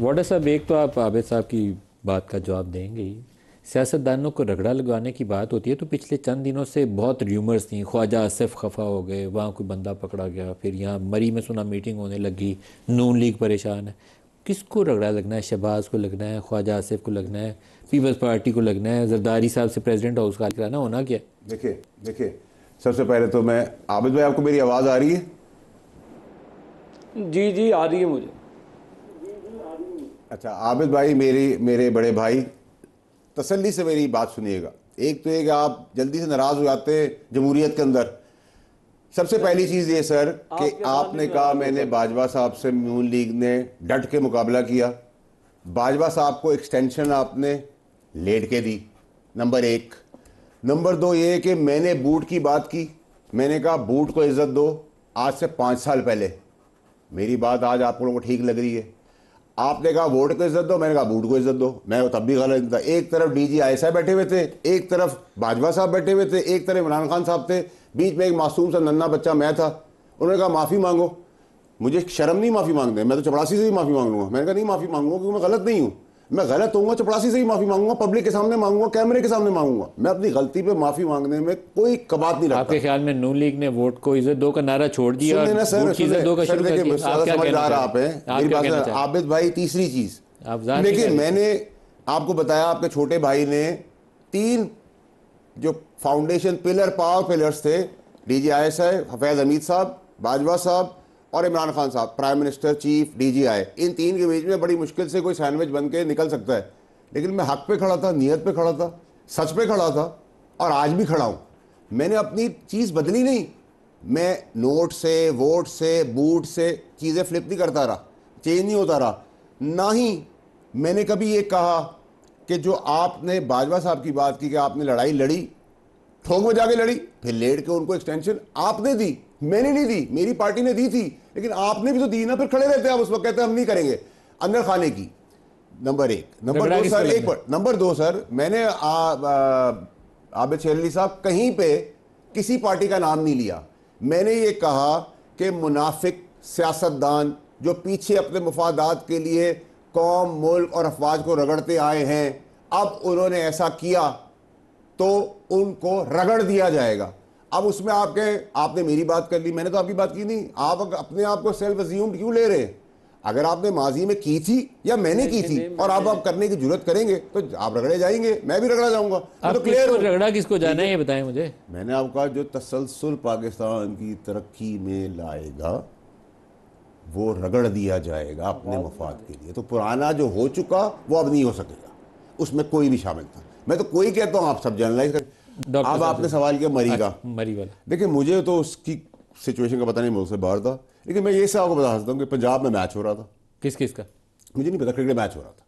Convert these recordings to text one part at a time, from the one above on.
वाडा साहब, एक तो आप आबिद साहब की बात का जवाब देंगे ही। सियासतदानों को रगड़ा लगवाने की बात होती है तो पिछले चंद दिनों से बहुत र्यूमर्स थी। ख्वाजा आसिफ खफा हो गए, वहाँ कोई बंदा पकड़ा गया, फिर यहाँ मरी में सुना मीटिंग होने लगी, नून लीग परेशान है। किसको रगड़ा लगना है? शहबाज को लगना है, ख्वाजा आसिफ को लगना है, पीपल्स पार्टी को लगना है, जरदारी साहब से प्रेसिडेंट हाउस का कराना होना क्या? देखिए देखिए, सबसे पहले तो मैं, आबिद भाई आपको मेरी आवाज़ आ रही है? जी जी आ रही है मुझे। अच्छा आबिद भाई, मेरे बड़े भाई, तसल्ली से मेरी बात सुनिएगा। एक तो ये कि आप जल्दी से नाराज़ हो जाते हैं जमहूरियत के अंदर। सबसे पहली चीज़ ये सर कि आपने कहा मैंने बाजवा साहब से नून लीग ने डट के मुकाबला किया। बाजवा साहब को एक्सटेंशन आपने लेट के दी, नंबर एक। नंबर दो ये कि मैंने बूट की बात की, मैंने कहा बूट को इज्जत दो। आज से 5 साल पहले मेरी बात आज आप लोगों को ठीक लग रही है। आपने कहा वोट को इज्जत दो, मैंने कहा बूट को इज्जत दो। मैं तब भी गलत था। एक तरफ DG ISI बैठे हुए थे, एक तरफ बाजवा साहब बैठे हुए थे, एक तरफ इमरान खान साहब थे, बीच में एक मासूम सा नन्ना बच्चा मैं था। उन्होंने कहा माफ़ी मांगो। मुझे शर्म नहीं माफ़ी मांगने, मैं तो चपरासी से ही माफ़ी मांग लूँगा। मैंने कहा नहीं माफ़ी मांगूंगा क्योंकि मैं गलत नहीं हूँ। मैं गलत होऊंगा चपरासी से ही माफ़ी मांगूंगा, पब्लिक के सामने मांगूंगा, कैमरे के सामने मांगूंगा। मैं अपनी गलती पे माफ़ी मांगने में कोई कबात नहीं रखता। आपके ख्याल में नून लीग ने वोट को इज्जत दो का नारा छोड़ दिया और वोट की इज्जत दो का शुरू कर दिया? आप क्या कहना चाहते हैं? मेरी बात आबिद भाई, तीसरी चीज़ देखिए, मैंने आपको बताया आपके छोटे भाई ने 3 जो फाउंडेशन पिलर, पावर पिलर्स थे, DG ISI हफैज़ हमीद साहब, बाजवा साहब और इमरान खान साहब, प्राइम मिनिस्टर, चीफ, DGI, इन 3 के बीच में बड़ी मुश्किल से कोई सैंडविच बन के निकल सकता है। लेकिन मैं हक पे खड़ा था, नीयत पे खड़ा था, सच पे खड़ा था और आज भी खड़ा हूँ। मैंने अपनी चीज़ बदली नहीं। मैं नोट से, वोट से, बूट से चीज़ें फ्लिप नहीं करता रहा, चेंज नहीं होता रहा। ना ही मैंने कभी ये कहा कि जो आपने बाजवा साहब की बात की कि आपने लड़ाई लड़ी, ठोक में जाके लड़ी, फिर लेट के उनको एक्सटेंशन आपने दी, मैंने नहीं दी, मेरी पार्टी ने दी थी, लेकिन आपने भी तो दी ना। फिर खड़े रहते हैं आप उस वक्त, कहते हैं हम नहीं करेंगे, अंदर खाने की। नंबर एक। नंबर दो सर, मैंने आबिद शेर अली साहब कहीं पे किसी पार्टी का नाम नहीं लिया। मैंने ये कहा कि मुनाफिक सियासतदान जो पीछे अपने मुफादात के लिए कौम, मुल्क और अफवाज को रगड़ते आए हैं, अब उन्होंने ऐसा किया तो उनको रगड़ दिया जाएगा। अब उसमें आपने मेरी बात कर ली, मैंने तो आपकी बात की नहीं। आप अपने आप को सेल्फ अज्यूम्ड क्यों ले रहे हैं? अगर आपने माजी में की थी या मैंने की थी और आप करने की जरूरत करेंगे तो आप रगड़े जाएंगे, मैं भी रगड़ा जाऊंगा। तो क्लियर, रगड़ा किसको जाना है ये बताएं मुझे। मैंने आपको कहा जो तसलसल पाकिस्तान की तरक्की में लाएगा वो रगड़ दिया जाएगा अपने मफाद के लिए। तो पुराना जो हो चुका वो अब नहीं हो सकेगा, उसमें कोई भी शामिल था। मैं तो कोई कहता हूँ आप सब जनरलाइज करें। अब आपने सवाल किया मरी का, मरी वाला। देखिए मुझे तो उसकी सिचुएशन का पता नहीं, मुझसे बाहर था, लेकिन मैं ये से आपको बता सकता हूँ कि पंजाब में मैच हो रहा था। किस का? मुझे नहीं पता, क्रिकेट मैच हो रहा था।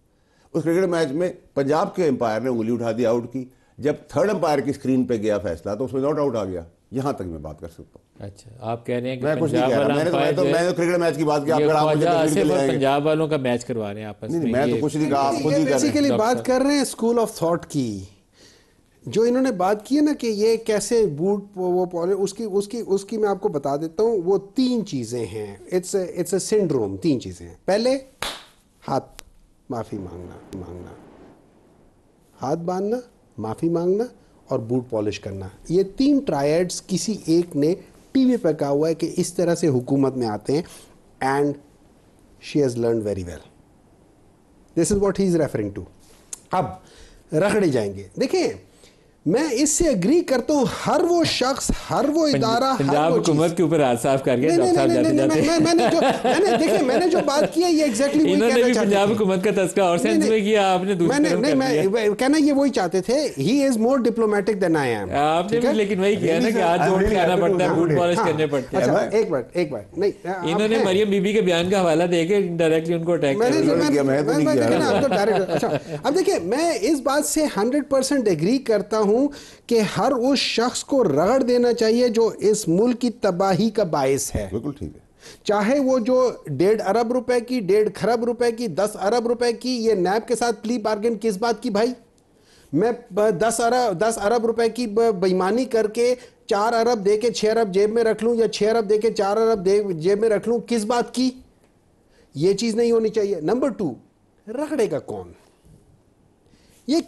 उस क्रिकेट मैच में पंजाब के एम्पायर ने उंगली उठा दी आउट की। जब थर्ड एम्पायर की स्क्रीन पे गया फैसला तो उसमें नॉट आउट आ गया। यहाँ तक मैं बात कर सकता हूँ। अच्छा, आप कह रहे हैं कि मैं कुछ नहीं कह रहा, मैंने तो क्रिकेट मैच की बात की। पंजाब वालों का मैच करवा रहे हैं आपस में। मैं तो कुछ नहीं कहा, आप खुद ही बेसिकली बात कर रहे हैं स्कूल ऑफ थॉट की। जो इन्होंने बात की है ना कि ये कैसे बूट वो उसकी मैं आपको बता देता हूँ। वो 3 चीज़ें हैं, इट्स अ सिंड्रोम। 3 चीज़ें हैं। पहले हाथ माफ़ी मांगना, हाथ बांधना, माफ़ी मांगना और बूट पॉलिश करना। ये 3 ट्रायड्स किसी एक ने टीवी पे कहा हुआ है कि इस तरह से हुकूमत में आते हैं, and she has learn very well. This is what he is referring to. अब रगड़े जाएंगे। देखिए मैं इससे एग्री करता हूँ, हर वो शख्स, हर वो इदारा, पंजाब हुकूमत के ऊपर हाथ साफ करके मैंने जो बात की है ये एग्जैक्टली वही इन्होंने भी पंजाब हुकूमत का तस्करा और सेंस में किया, आपने मैं कहना ये वही चाहते थे। He is more diplomatic than I am. आपने भी लेकिन वही किया ना कि हाथ जोड़ के आना पड़ता है, बूट पॉलिश करने पड़ते हैं। एक मिनट नहीं, इन्होंने मरियम बीबी के बयान का हवाला देके डायरेक्टली उनको अटैक किया। अब देखिए मैं इस बात से 100% एग्री करता हूं कि हर उस शख्स को रगड़ देना चाहिए जो इस मुल्क की तबाही का बायस है। बिल्कुल ठीक है। चाहे वो जो 1.5 अरब रुपए की, 1.5 खरब रुपए की, 10 अरब रुपए की, ये नैब के साथ प्ली बार्गेन किस बात की भाई? मैं 10 अरब रुपए की बेईमानी करके 4 अरब दे के 6 अरब जेब में रख लूं या 6 अरब दे के 4 अरब जेब में रख लूं, किस बात की? ये चीज नहीं होनी चाहिए। नंबर 2, रगड़ेगा कौन? ये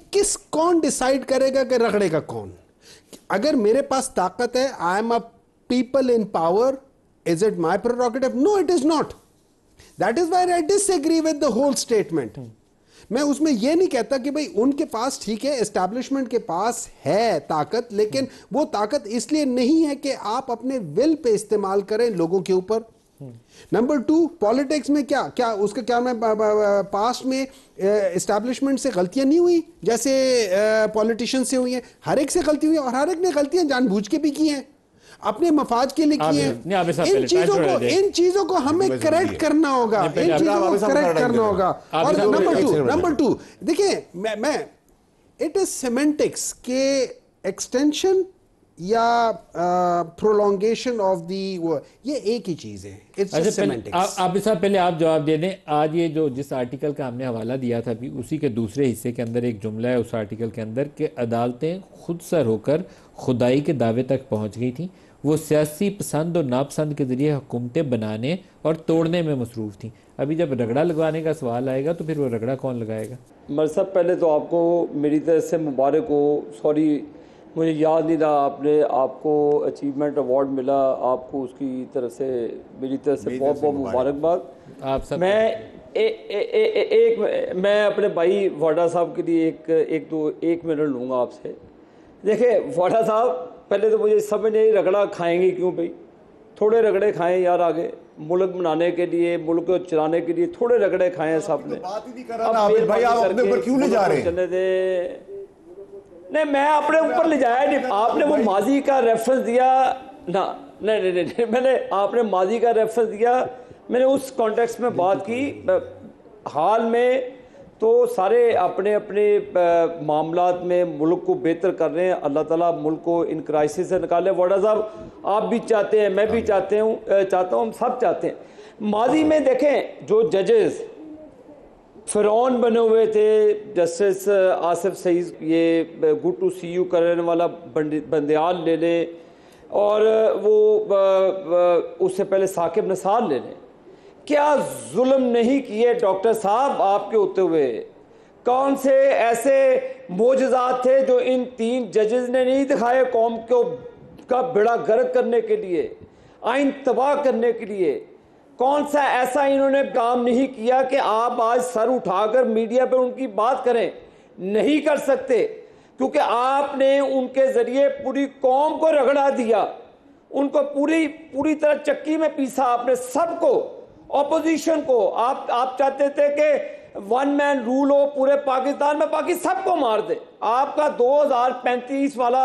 कौन डिसाइड करेगा कि रगड़ेगा कौन? अगर मेरे पास ताकत है, I am a people in power, is it my prerogative? No, it is not. That is why I disagree with the whole statement. मैं उसमें यह नहीं कहता कि भाई उनके पास, ठीक है, एस्टैब्लिशमेंट के पास है ताकत, लेकिन वो ताकत इसलिए नहीं है कि आप अपने विल पे इस्तेमाल करें लोगों के ऊपर. नंबर 2, पॉलिटिक्स में क्या उसका क्या मैं पास्ट में एस्टैब्लिशमेंट से गलतियां नहीं हुई जैसे पॉलिटिशियन से हुई हैं? हर एक से गलती हुई, और हर एक ने गलतियां जानबूझ के भी की हैं, अपने मफाद के लिए किए हैं. इन चीजों को हमें करेक्ट करना होगा, इन चीजों को करेक्ट करना होगा. और नंबर टू देखिए, मैं इट इज सेमेंटिक्स के एक्सटेंशन या प्रोलॉन्गेशन ऑफ दी, ये एक ही चीज है. It's just semantics. आप साहब पहले आप जवाब दे दें. आज ये जो जिस आर्टिकल का हमने हवाला दिया था अभी, उसी के दूसरे हिस्से के अंदर एक जुमला है उस आर्टिकल के अंदर कि अदालतें खुद सर होकर खुदाई के दावे तक पहुंच गई थी. वो सियासी पसंद और नापसंद के जरिए हुकूमतें बनाने और तोड़ने में मसरूफ़ थी. अभी जब रगड़ा लगवाने का सवाल आएगा तो फिर वो रगड़ा कौन लगाएगा? मर साहब, पहले तो आपको मेरी तरफ से मुबारक हो. सॉरी, मुझे याद नहीं रहा आपने, आपको अचीवमेंट अवार्ड मिला, आपको उसकी तरफ से मेरी तरफ से बहुत बहुत मुबारकबाद. आप सब मैं अपने भाई वाडा साहब के लिए एक मिनट लूँगा आपसे. देखिए वाडा साहब, पहले तो मुझे समझ नहीं, रगड़ा खाएंगे क्यों भाई? थोड़े रगड़े खाएं यार, आगे मुल्क बनाने के लिए, मुल्क को चलाने के लिए थोड़े रगड़े खाएं सब ने. बात ही नहीं कर रहा भाई, आप अपने ऊपर क्यों ले जा रहे हैं? नहीं, मैं अपने ऊपर ले जाया नहीं. आपने वो माजी का रेफरेंस दिया ना, नहीं, मैंने आपने माजी का रेफरेंस दिया, मैंने उस कॉन्टेक्स्ट में बात की. हाल में तो सारे अपने अपने मामलात में मुल्क को बेहतर कर रहे हैं. अल्लाह ताला मुल्क को इन क्राइसिस से निकाले. वाडा साहब, आप भी चाहते हैं, मैं भी चाहता हूँ, हम सब चाहते हैं. माजी में देखें, जो जजेस फिरौन बने हुए थे, जस्टिस आसिफ सईद, ये गुड टू सी यू करने वाला बंदयाल ले लें, और वो उससे पहले साकिब निसार ले लें. क्या जुल्म नहीं किए डॉक्टर साहब आपके होते हुए? कौन से ऐसे मोजज़ात थे जो इन 3 जजेस ने नहीं दिखाए कौम को का बेड़ा गर्क करने के लिए, आइन तबाह करने के लिए? कौन सा ऐसा इन्होंने काम नहीं किया कि आप आज सर उठाकर मीडिया पे उनकी बात करें? नहीं कर सकते, क्योंकि आपने उनके जरिए पूरी कौम को रगड़ा दिया, उनको पूरी तरह चक्की में पीसा आपने, सबको, ऑपोजिशन को. आप चाहते थे कि 1 मैन रूल हो पूरे पाकिस्तान में, बाकी सबको मार दे. आपका 2035 वाला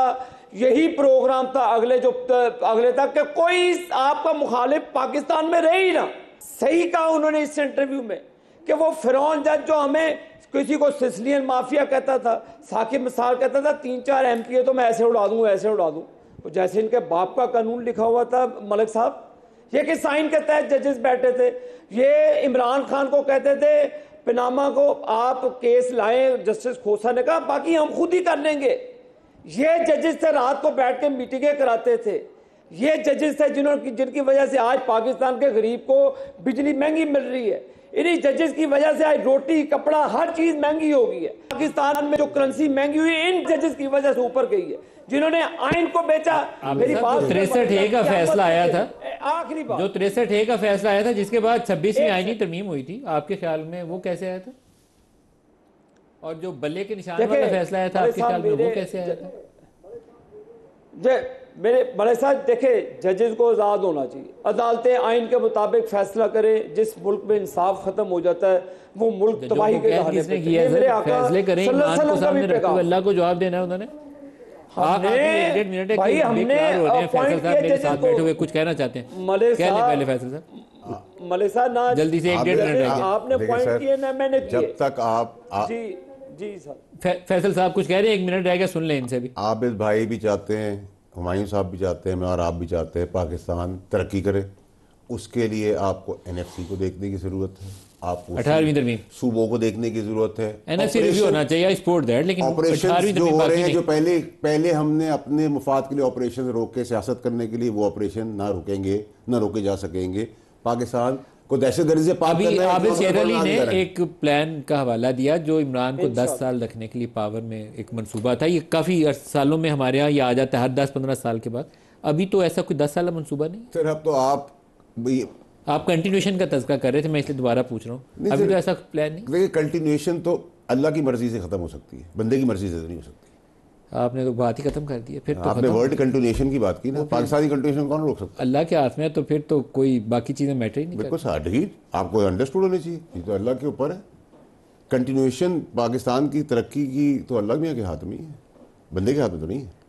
यही प्रोग्राम था, अगले तक के कोई आपका मुखालिफ पाकिस्तान में रहे ही ना. सही कहा उन्होंने इस इंटरव्यू में कि वो फिरौन जज जो हमें किसी को सिसिलियन माफिया कहता था, साकिब निसार कहता था 3-4 MPA तो मैं ऐसे उड़ा दूं. तो जैसे इनके बाप का कानून लिखा हुआ था मलिक साहब, ये किस आइन के तहत जजेस बैठे थे? ये इमरान खान को कहते थे पनामा को आप केस लाएं, जस्टिस खोसा ने कहा बाकी हम खुद ही कर लेंगे. ये जजेस थे रात को बैठ के मीटिंगें कराते थे. ये जजेस थे जिनकी वजह से आज पाकिस्तान के गरीब को बिजली महंगी मिल रही है. इन्हीं जजेस की वजह से आज रोटी, कपड़ा, हर चीज महंगी हो गई है. पाकिस्तान में जो करेंसी महंगी हुई, इन जजेस की वजह से ऊपर गई है, जिन्होंने आइन को बेचा. मेरी बात 63A का फैसला आया था, आखिरी बात, जो 63A का फैसला आया था, जिसके बाद 26वीं आईनी तरमीम हुई थी, आपके ख्याल में वो कैसे आया था? और जो बल्ले के निशान वाला फैसला आया था, आपके ख्याल में वो कैसे आया था? मेरे बड़े साहब, देखे, जजेस को आज़ाद होना चाहिए. अदालतें आइन के मुताबिक फैसला करें. जिस मुल्क में इंसाफ खत्म हो जाता है वो मुल्क तबाही के रास्ते पे फैसले करें. ईमान को सामने रखते हुए अल्लाह को जवाब देना है उन्होंने. भाई हमने फैसल साहब मेरे साथ बैठे हुए कुछ कहना चाहते हैं, पहले फैसल साहब मलिक साहब ना जल्दी से 1-1.5 मिनट आपने पॉइंट किए ना मैंने किए. जब तक आप जी सर, फैसल साहब कुछ कह रहे हैं, 1 मिनट रह गया, सुन लें इनसे भी. आबिद भाई भी चाहते हैं, हुमायूं साहब भी चाहते हैं, मैं और आप भी चाहते हैं पाकिस्तान तरक्की करे. उसके लिए आपको NFC को देखने की जरूरत है, आपको 18वीं तरमीम सूबों को देखने की जरूरत है. NFC रिव्यू होना चाहिए, सपोर्ट दैट. लेकिन ऑपरेशन जो हो रहे हैं, जो पहले हमने अपने मुफाद के लिए ऑपरेशन रोक के सियासत करने के लिए, वो ऑपरेशन ना रोके जा सकेंगे. पाकिस्तान कोई दहशतगर्दी से पार अभी करना है, आबिद शेर अली ने है। एक प्लान का हवाला दिया जो इमरान को 10 साल रखने के लिए पावर में एक मंसूबा था। ये काफ़ी सालों में हमारे यहाँ ये आ जाता है हर 10-15 साल के बाद। अभी तो ऐसा कोई 10 साल का मंसूबा नहीं। फिर अब तो आप कंटिन्यूएशन का तज़किरा कर रहे थे, मैं इसलिए दोबारा पूछ रहा हूँ। अभी तो ऐसा प्लान नहीं। देखिए कंटिन्यूएशन तो अल्लाह की मर्जी से खत्म हो सकती है, बंदे की मर्जी से तो नहीं हो सकती। आपने तो बात ही खत्म कर दी है फिर। तो आपने वर्ल्ड कंटिन्यूएशन की बात की ना, पाकिस्तानी कंटिन्यूएशन कौन रोक सकता है? अल्लाह के हाथ में है, तो फिर तो कोई बाकी चीज़ें मैटर ही नहीं बिल्कुल सही, आपको अंडरस्टूड होनी चाहिए, ये तो अल्लाह के ऊपर है। कंटिन्यूएशन पाकिस्तान की तरक्की की तो अल्लाह मियां के हाथ में ही है, बंदे के हाथ में तो नहीं है।